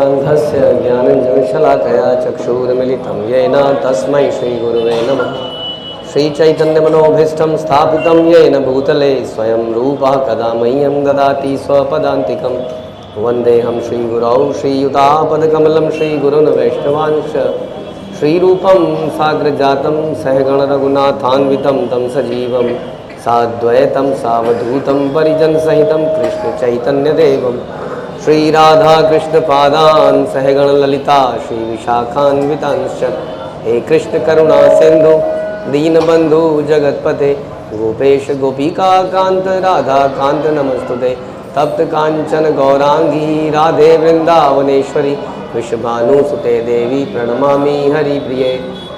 समारम्भस्य ज्ञानञ्जनशलाकया चक्षुरुन्मिलितं येन तस्मै श्रीगुरुवे नमः। श्रीचैतन्यमनोभीष्टं स्थापितं येन भूतले स्वयं रूपः कदा मह्यं ददाति स्वपदान्तिकं। वन्देऽहं श्रीगुरौ श्रीयुतापदकमलं श्रीगुरुन् वैष्णवांश्च श्रीरूपं साग्रजातं सहगणरघुनाथान्वितं तं सजीवं साद्वैतं सावधूतं परिजनसहितं कृष्णचैतन्यदेवं श्रीराधाकृष्णपादान् सहगणललिता श्रीविशाखान्वितांश्च। हे कृष्ण करुणा सिन्धु दीनबन्धु जगत्पते गोपेश गोपिकान्त राधाकान्त नमस्तुते। तप्त कांचन गौरांगी राधे वृंदावनेश्वरी विश्वभानुसुते देवी प्रणमामि हरिप्रिये।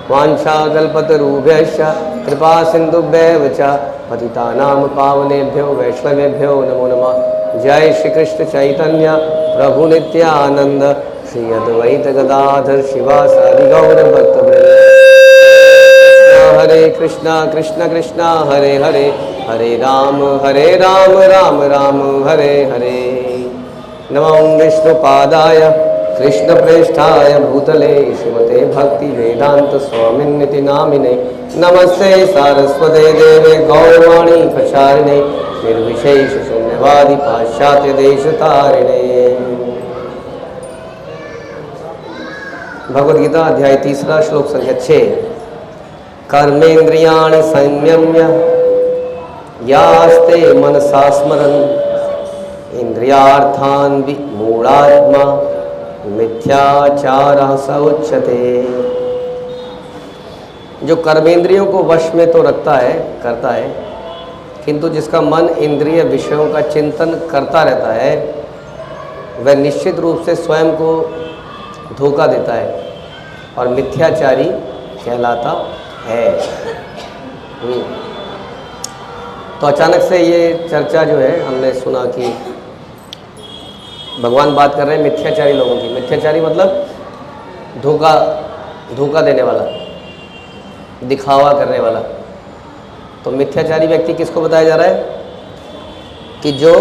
वाञ्छाकल्पतरुभ्यश्च कृपा सिन्धुभ्येव च पतितानां पावनेभ्यो वैष्णवेभ्यो नमो नमः। जय श्री कृष्ण चैतन्य प्रभु नित्यानंद श्री अद्वैत गदाधर शिवासादि गौर भक्तवृंद। हरे कृष्णा कृष्ण कृष्णा हरे हरे हरे राम राम राम हरे हरे। नमो विष्णुपादाय कृष्णप्रेष्ठाय भूतले श्रीमते भक्ति वेदांत स्वामिन्निति नामिने। नमस्ते सारस्वते देवे गौरवाणी प्रचारिणे निर्विशेष शून्यवादी पाश्चात्य देशतारिणे। भगवद गीता अध्याय 3 श्लोक संख्या 6। कर्मेन्द्रियाणि संयम्य यास्ते मनसा स्मरन् इंद्रियार्थान् विमूढात्मा मिथ्याचारः स उच्यते। जो कर्मेंद्रियों को वश में तो रखता है करता है, किंतु जिसका मन इंद्रिय विषयों का चिंतन करता रहता है वह निश्चित रूप से स्वयं को धोखा देता है और मिथ्याचारी कहलाता है। तो अचानक से ये चर्चा जो है हमने सुना कि भगवान बात कर रहे हैं मिथ्याचारी लोगों की। मिथ्याचारी मतलब धोखा देने वाला, दिखावा करने वाला। तो मिथ्याचारी व्यक्ति किसको बताया जा रहा है कि जो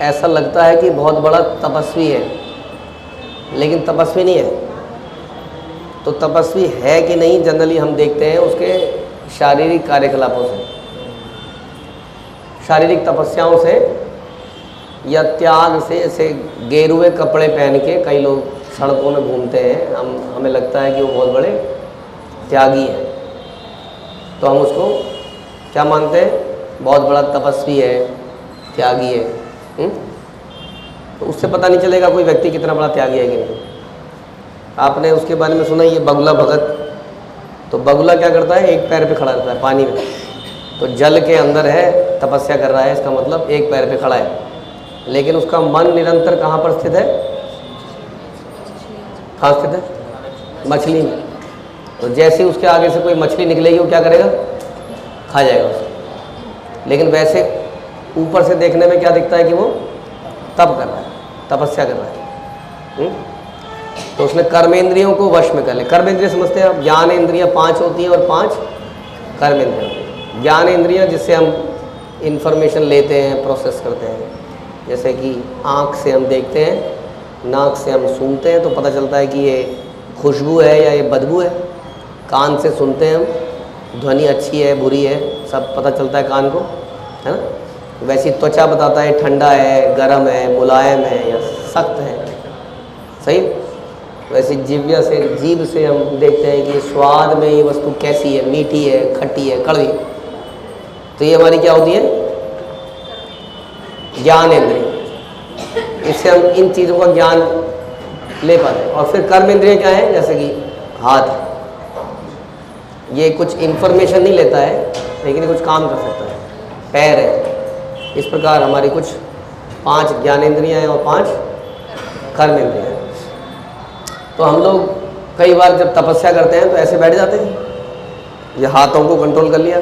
ऐसा लगता है कि बहुत बड़ा तपस्वी है लेकिन तपस्वी नहीं है। तो तपस्वी है कि नहीं जनरली हम देखते हैं उसके शारीरिक कार्यकलापों से, शारीरिक तपस्याओं से या त्याग से। ऐसे गेरुए कपड़े पहन के कई लोग सड़कों में घूमते हैं, हमें लगता है कि वो बहुत बड़े त्यागी हैं, तो हम उसको क्या मानते हैं, बहुत बड़ा तपस्वी है, त्यागी है। तो उससे पता नहीं चलेगा कोई व्यक्ति कितना बड़ा त्यागी है कि नहीं। आपने उसके बारे में सुना ये बगुला भगत। तो बगुला क्या करता है, एक पैर पे खड़ा रहता है पानी में। तो जल के अंदर है, तपस्या कर रहा है, इसका मतलब एक पैर पे खड़ा है, लेकिन उसका मन निरंतर कहाँ पर स्थित है, कहाँ स्थित है, मछली में। तो जैसे उसके आगे से कोई मछली निकलेगी वो क्या करेगा, खा जाएगा उसको। लेकिन वैसे ऊपर से देखने में क्या दिखता है कि वो तप कर रहा है, तपस्या कर रहा है। तो उसने कर्मेंद्रियों को वश में कर ले। कर्मेंद्रिय समझते हैं आप, ज्ञान इंद्रियां 5 होती हैं और 5 कर्मेंद्रियां। ज्ञान इंद्रियां जिससे हम इंफॉर्मेशन लेते हैं, प्रोसेस करते हैं। जैसे कि आँख से हम देखते हैं, नाक से हम सूंघते हैं तो पता चलता है कि ये खुशबू है या ये बदबू है। कान से सुनते हैं हम, ध्वनि अच्छी है बुरी है, सब पता चलता है कान को, है ना। वैसी त्वचा बताता है ठंडा है, गर्म है, मुलायम है या सख्त है, सही। वैसे जीव्या से, जीभ से हम देखते हैं कि स्वाद में ये वस्तु कैसी है, मीठी है, खट्टी है, कड़वी। तो ये हमारी क्या होती है, ज्ञान इंद्रिय। इससे हम इन चीज़ों का ज्ञान ले पाते हैं। और फिर कर्म इंद्रिय क्या है, जैसे कि हाथ, ये कुछ इन्फॉर्मेशन नहीं लेता है लेकिन ये कुछ काम कर सकता है। पैर है, इस प्रकार हमारी कुछ 5 ज्ञानेंद्रियाँ हैं और 5 कर्म इंद्रियाँ हैं। तो हम लोग कई बार जब तपस्या करते हैं तो ऐसे बैठ जाते हैं, ये हाथों को कंट्रोल कर लिया,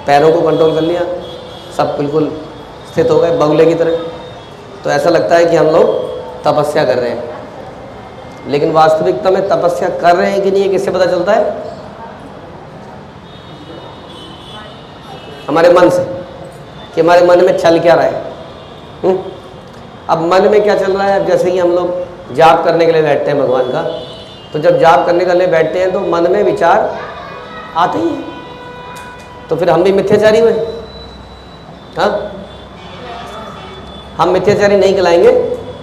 पैरों को कंट्रोल कर लिया, सब बिल्कुल स्थित हो गए बगुले की तरह। तो ऐसा लगता है कि हम लोग तपस्या कर रहे हैं, लेकिन वास्तविकता में तपस्या कर रहे हैं कि नहीं ये किससे पता चलता है, हमारे मन से, कि हमारे मन में चल क्या रहा है। अब मन में क्या चल रहा है, अब जैसे कि हम लोग जाप करने के लिए बैठते हैं भगवान का, तो जब जाप करने के लिए बैठते हैं तो मन में विचार आते ही हैं, तो फिर हम भी मिथ्याचारी हुए। हाँ, हम मिथ्याचारी नहीं कहलाएंगे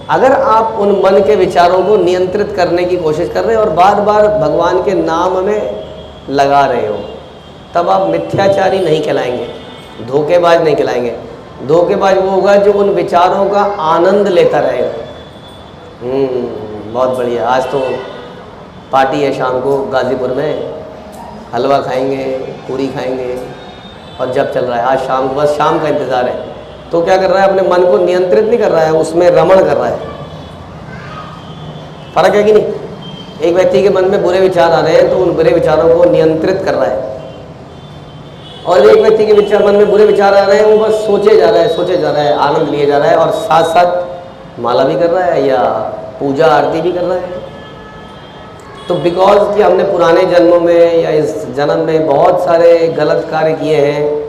अगर आप उन मन के विचारों को नियंत्रित करने की कोशिश कर रहे हैं और बार बार भगवान के नाम में लगा रहे हो, तब आप मिथ्याचारी नहीं कहलाएंगे, धोखेबाज नहीं कहलाएंगे। धोखेबाज वो होगा जो उन विचारों का आनंद लेता रहेगा। बहुत बढ़िया, आज तो पार्टी है शाम को गाज़ीपुर में, हलवा खाएंगे, पूरी खाएंगे और जब चल रहा है आज शाम को, बस शाम का इंतज़ार है। तो क्या कर रहा है, अपने मन को नियंत्रित नहीं कर रहा है, उसमें रमण कर रहा है। फर्क है कि नहीं? एक व्यक्ति के मन में बुरे विचार आ रहे हैं तो उन बुरे विचारों को नियंत्रित कर रहा है, और एक व्यक्ति के विचार मन में बुरे विचार आ रहे हैं, वो बस सोचे जा रहा है, सोचे जा रहा है, आनंद लिए जा रहा है और साथ साथ माला भी कर रहा है या पूजा आरती भी कर रहा है। तो बिकॉज कि हमने पुराने जन्मों में या इस जन्म में बहुत सारे गलत कार्य किए हैं,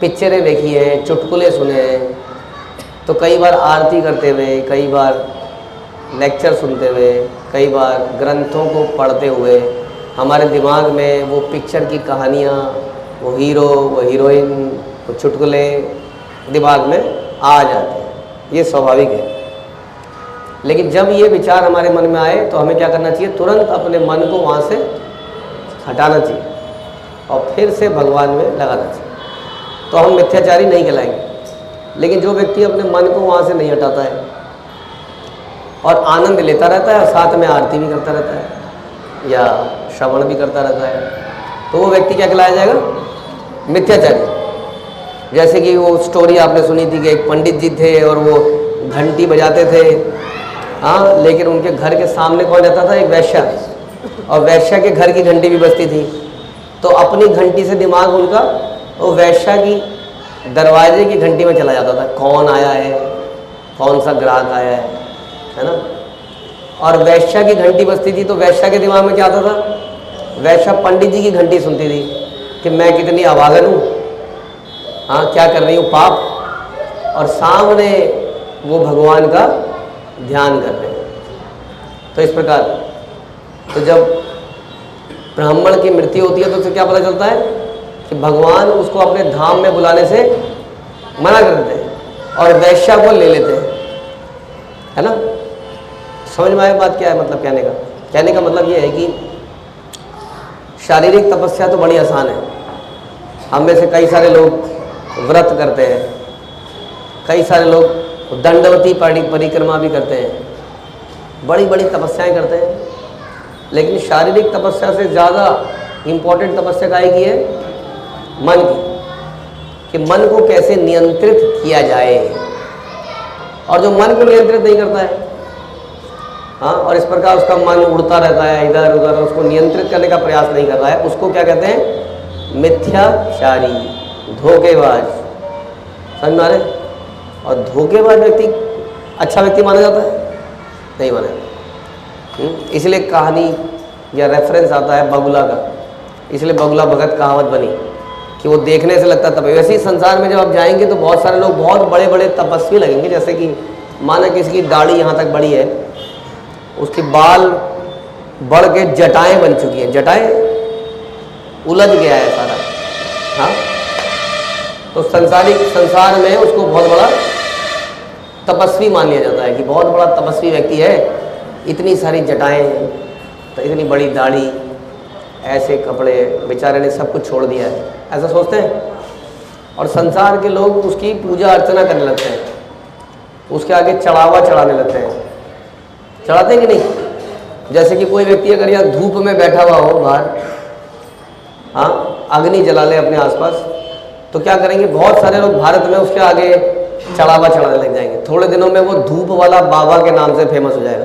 पिक्चरें देखी हैं, चुटकुले सुने हैं, तो कई बार आरती करते हुए, कई बार लेक्चर सुनते हुए, कई बार ग्रंथों को पढ़ते हुए हमारे दिमाग में वो पिक्चर की कहानियाँ, वो हीरो, वो हीरोइन, वो चुटकुले दिमाग में आ जाते हैं। ये स्वाभाविक है। लेकिन जब ये विचार हमारे मन में आए तो हमें क्या करना चाहिए, तुरंत अपने मन को वहाँ से हटाना चाहिए और फिर से भगवान में लगाना चाहिए, तो हम मिथ्याचारी नहीं कहलाएंगे। लेकिन जो व्यक्ति अपने मन को वहाँ से नहीं हटाता है और आनंद लेता रहता है और साथ में आरती भी करता रहता है या श्रवण भी करता रहता है, तो वो व्यक्ति क्या कहलाया जाएगा, मिथ्याचारी। जैसे कि वो स्टोरी आपने सुनी थी कि एक पंडित जी थे और वो घंटी बजाते थे, हाँ, लेकिन उनके घर के सामने कौन रहता था, एक वैश्या, और वैश्या के घर की घंटी भी बजती थी। तो अपनी घंटी से दिमाग उनका वो वैश्या की दरवाजे की घंटी में चला जाता था, कौन आया है, कौन सा ग्राहक आया है ना। और वैश्या की घंटी बजती थी तो वैश्या के दिमाग में क्या आता था, वैश्या पंडित जी की घंटी सुनती थी कि मैं कितनी अभागन हूँ, हाँ, क्या कर रही हूँ पाप, और सामने वो भगवान का ध्यान कर रहे हैं। तो इस प्रकार, तो जब ब्राह्मण की मृत्यु होती है तो उसे क्या पता चलता है कि भगवान उसको अपने धाम में बुलाने से मना कर देते हैं और वैश्या को ले लेते हैं, है ना। समझ में आया बात क्या है, मतलब कहने का मतलब ये है कि शारीरिक तपस्या तो बड़ी आसान है। हम में से कई सारे लोग व्रत करते हैं, कई सारे लोग दंडवती परिक्रमा भी करते हैं, बड़ी बड़ी तपस्याएं करते हैं। लेकिन शारीरिक तपस्या से ज़्यादा इम्पोर्टेंट तपस्या काहे की है, मन की, कि मन को कैसे नियंत्रित किया जाए। और जो मन को नियंत्रित नहीं करता है, हाँ, और इस प्रकार उसका मन उड़ता रहता है इधर उधर, उसको नियंत्रित करने का प्रयास नहीं कर रहा है, उसको क्या कहते हैं, मिथ्याचारी, धोखेबाज। समझ में आ रहे? और धोखेबाज व्यक्ति अच्छा व्यक्ति माना जाता है, नहीं माना जाता। इसलिए कहानी या रेफरेंस आता है बगुला का, इसलिए बगुला भगत कहावत बनी कि वो देखने से लगता तब। वैसे ही संसार में जब आप जाएंगे तो बहुत सारे लोग बहुत बड़े बड़े तपस्वी लगेंगे। जैसे कि माना किसी की दाढ़ी यहाँ तक बड़ी है, उसकी बाल बढ़ के जटाएं बन चुकी हैं, जटाएं उलझ गया है सारा, हाँ, तो संसार में उसको बहुत बड़ा तपस्वी मान लिया जाता है कि बहुत बड़ा तपस्वी व्यक्ति है, इतनी सारी जटाएं, तो इतनी बड़ी दाढ़ी, ऐसे कपड़े, बेचारे ने सब कुछ छोड़ दिया है, ऐसा सोचते हैं। और संसार के लोग उसकी पूजा अर्चना करने लगते हैं, उसके आगे चढ़ावा चढ़ाने लगते हैं। चढ़ाते हैं कि नहीं? जैसे कि कोई व्यक्ति अगर यहाँ धूप में बैठा हुआ हो बाहर, हाँ, अग्नि जला ले अपने आसपास, तो क्या करेंगे, बहुत सारे लोग भारत में उसके आगे चढ़ावा चढ़ाने लग जाएंगे। थोड़े दिनों में वो धूप वाला बाबा के नाम से फेमस हो जाएगा,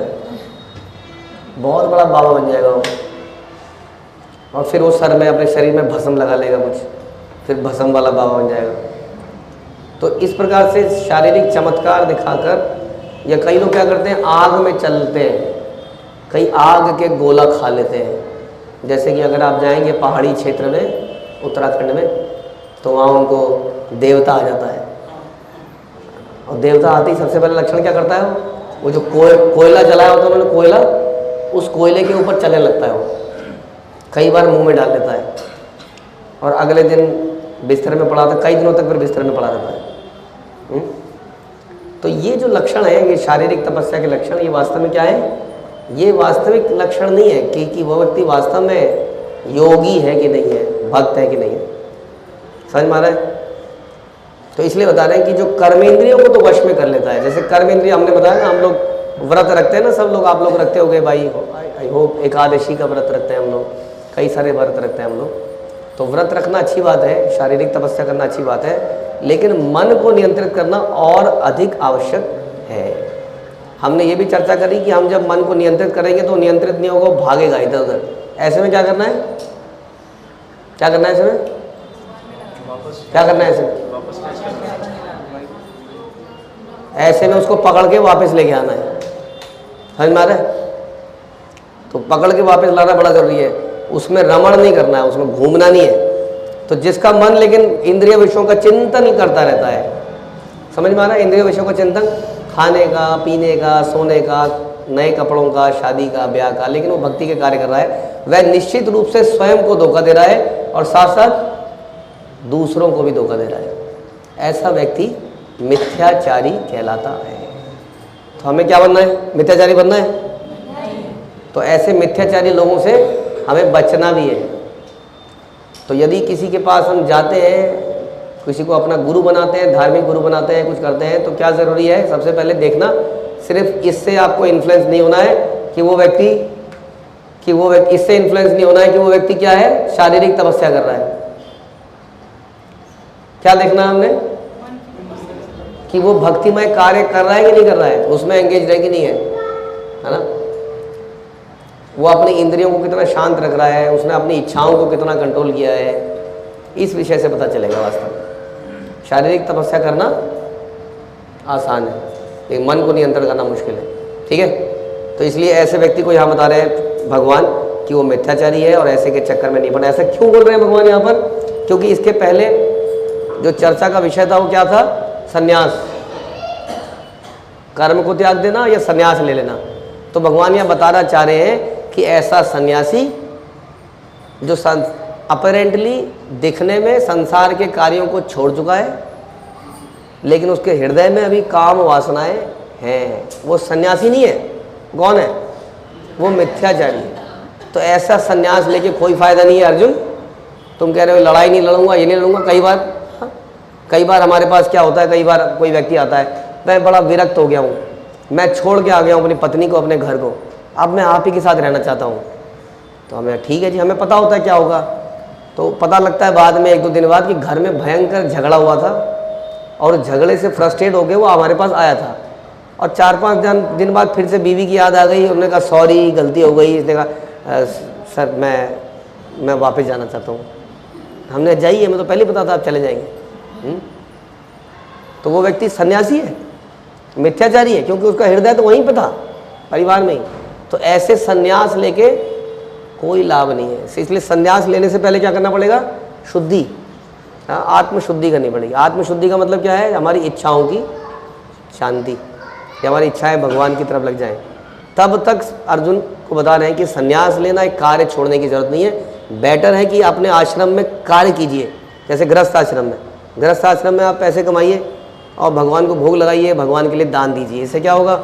बहुत बड़ा बाबा बन जाएगा वो। और फिर वो सर में अपने शरीर में भस्म लगा लेगा कुछ, फिर भस्म वाला बाबा बन जाएगा। तो इस प्रकार से शारीरिक चमत्कार दिखाकर, या कई लोग क्या करते हैं, आग में चलते हैं, कई आग के गोला खा लेते हैं। जैसे कि अगर आप जाएंगे पहाड़ी क्षेत्र में, उत्तराखंड में, तो वहाँ उनको देवता आ जाता है, और देवता आते ही सबसे पहले लक्षण क्या करता है, वो वो जो कोयला जलाया होता है उन्होंने, कोयला, उस कोयले के ऊपर चलने लगता है वो, कई बार मुंह में डाल लेता है और अगले दिन बिस्तर में पड़ा था, कई दिनों तक फिर बिस्तर में पड़ा रहता है। तो ये जो लक्षण है, ये शारीरिक तपस्या के लक्षण, ये वास्तव में क्या है? ये वास्तविक लक्षण नहीं है कि वो व्यक्ति वास्तव में योगी है कि नहीं है, भक्त है कि नहीं है। समझ में आ रहा है? तो इसलिए बता रहे हैं कि जो कर्मेंद्रियों को तो वश में कर लेता है, जैसे कर्मेंद्रिय हमने बताया ना, हम लोग व्रत रखते हैं ना, सब लोग, आप लोग रखते होगे भाई, आई होप एकादशी का व्रत रखते हैं हम लोग, कई सारे व्रत रखते हैं हम लोग। तो व्रत रखना अच्छी बात है, शारीरिक तपस्या करना अच्छी बात है, लेकिन मन को नियंत्रित करना और अधिक आवश्यक है। हमने ये भी चर्चा करी कि हम जब मन को नियंत्रित करेंगे तो नियंत्रित नहीं होगा, भागेगा इधर उधर। ऐसे में क्या करना है? क्या करना है ऐसे में? क्या करना है ऐसे में? ऐसे में उसको पकड़ के वापस लेके आना है। समझ में आ रहा है? तो पकड़ के वापस लाना बड़ा जरूरी है। उसमें रमण नहीं करना है, उसमें घूमना नहीं है। तो जिसका मन लेकिन इंद्रिय विषयों का चिंतन करता रहता है, समझ में आ रहा है? इंद्रिय विषयों का चिंतन, खाने का, पीने का, सोने का, नए कपड़ों का, शादी का, ब्याह का, लेकिन वो भक्ति के कार्य कर रहा है, वह निश्चित रूप से स्वयं को धोखा दे रहा है और साथ साथ दूसरों को भी धोखा दे रहा है। ऐसा व्यक्ति मिथ्याचारी कहलाता है। तो हमें क्या बनना है? मिथ्याचारी बनना है। तो ऐसे मिथ्याचारी लोगों से हमें बचना भी है। तो यदि किसी के पास हम जाते हैं, किसी को अपना गुरु बनाते हैं, धार्मिक गुरु बनाते हैं, कुछ करते हैं, तो क्या ज़रूरी है? सबसे पहले देखना, सिर्फ इससे आपको इन्फ्लुएंस नहीं होना है कि वो व्यक्ति इससे इन्फ्लुएंस नहीं होना है कि वो व्यक्ति क्या है? शारीरिक तपस्या कर रहा है। क्या देखना हमने? कि वो भक्तिमय कार्य कर रहा है कि नहीं कर रहा है, उसमें एंगेज है कि नहीं है ना? वो अपनी इंद्रियों को कितना शांत रख रहा है, उसने अपनी इच्छाओं को कितना कंट्रोल किया है, इस विषय से पता चलेगा वास्तव में। शारीरिक तपस्या करना आसान है, लेकिन मन को नियंत्रण करना मुश्किल है। ठीक है? तो इसलिए ऐसे व्यक्ति को यहाँ बता रहे हैं भगवान कि वो मिथ्याचारी है और ऐसे के चक्कर में नहीं पड़ना। ऐसा क्यों बोल रहे हैं भगवान यहाँ पर? क्योंकि इसके पहले जो चर्चा का विषय था वो क्या था? संन्यास, कर्म को त्याग देना या संन्यास ले लेना। तो भगवान यहाँ बताना चाह रहे हैं कि ऐसा सन्यासी जो अपरेंटली दिखने में संसार के कार्यों को छोड़ चुका है, लेकिन उसके हृदय में अभी काम वासनाएं हैं, वो सन्यासी नहीं है। कौन है? वो मिथ्याचारी है। तो ऐसा सन्यास लेके कोई फायदा नहीं है अर्जुन। तुम कह रहे हो लड़ाई नहीं लड़ूंगा, ये नहीं लड़ूंगा। कई बार हमारे पास क्या होता है, कई बार कोई व्यक्ति आता है, मैं बड़ा विरक्त हो गया हूँ, मैं छोड़ के आ गया हूँ अपनी पत्नी को, अपने घर को, अब मैं आप ही के साथ रहना चाहता हूँ। तो हमें ठीक है जी, हमें पता होता है क्या होगा। तो पता लगता है बाद में, 1-2 दिन बाद, कि घर में भयंकर झगड़ा हुआ था और झगड़े से फ्रस्ट्रेट होकर वो हमारे पास आया था। और 4-5 दिन बाद फिर से बीवी की याद आ गई। उन्होंने कहा सॉरी, गलती हो गई। इसने कहा सर मैं वापस जाना चाहता हूँ। हमने जाइए, हमें तो पहले पता था आप चले जाएंगे। तो वो व्यक्ति सन्यासी है, मिथ्याचारी है, क्योंकि उसका हृदय तो वहीं पे था, परिवार में ही। तो ऐसे सन्यास लेके कोई लाभ नहीं है। इसलिए सन्यास लेने से पहले क्या करना पड़ेगा? शुद्धि, आत्मशुद्धि करनी पड़ेगी। आत्मशुद्धि का मतलब क्या है? हमारी इच्छाओं की शांति, कि हमारी इच्छाएं भगवान की तरफ लग जाएं। तब तक अर्जुन को बता रहे हैं कि सन्यास लेना, एक कार्य छोड़ने की जरूरत नहीं है। बेटर है कि अपने आश्रम में कार्य कीजिए। जैसे गृहस्थ आश्रम में आप पैसे कमाइए और भगवान को भोग लगाइए, भगवान के लिए दान दीजिए। इससे क्या होगा?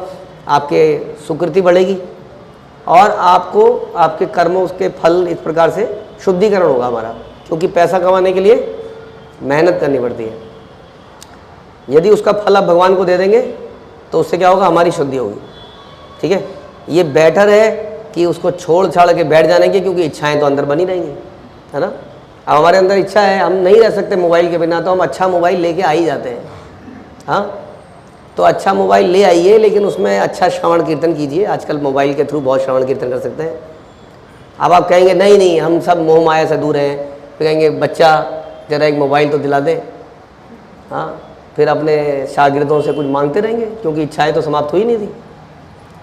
आपके सुकृति बढ़ेगी और आपको आपके कर्मों उसके फल इस प्रकार से शुद्धिकरण होगा हमारा। क्योंकि पैसा कमाने के लिए मेहनत करनी पड़ती है। यदि उसका फल आप भगवान को दे देंगे तो उससे क्या होगा? हमारी शुद्धि होगी। ठीक है? ये बेटर है कि उसको छोड़ छाड़ के बैठ जाने की, क्योंकि इच्छाएं तो अंदर बनी रहेंगी, है ना? अब हमारे अंदर इच्छा है, हम नहीं रह सकते मोबाइल के बिना, तो हम अच्छा मोबाइल लेके आ ही जाते हैं। हाँ, तो अच्छा मोबाइल ले आइए, लेकिन उसमें अच्छा श्रवण कीर्तन कीजिए। आजकल मोबाइल के थ्रू बहुत श्रवण कीर्तन कर सकते हैं। अब आप कहेंगे नहीं हम सब मोह माया से दूर हैं, फिर कहेंगे बच्चा ज़रा एक मोबाइल तो दिला दे। हाँ, फिर अपने शागिर्दों से कुछ मांगते रहेंगे, क्योंकि इच्छाएं तो समाप्त हुई नहीं थी।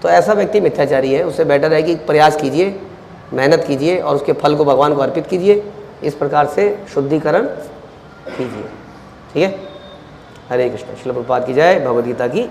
तो ऐसा व्यक्ति मिथ्याचारी है। उससे बेटर है कि प्रयास कीजिए, मेहनत कीजिए और उसके फल को भगवान को अर्पित कीजिए। इस प्रकार से शुद्धिकरण कीजिए। ठीक है? हरे कृष्ण। श्रील प्रभुपाद की जय। भगवद गीता की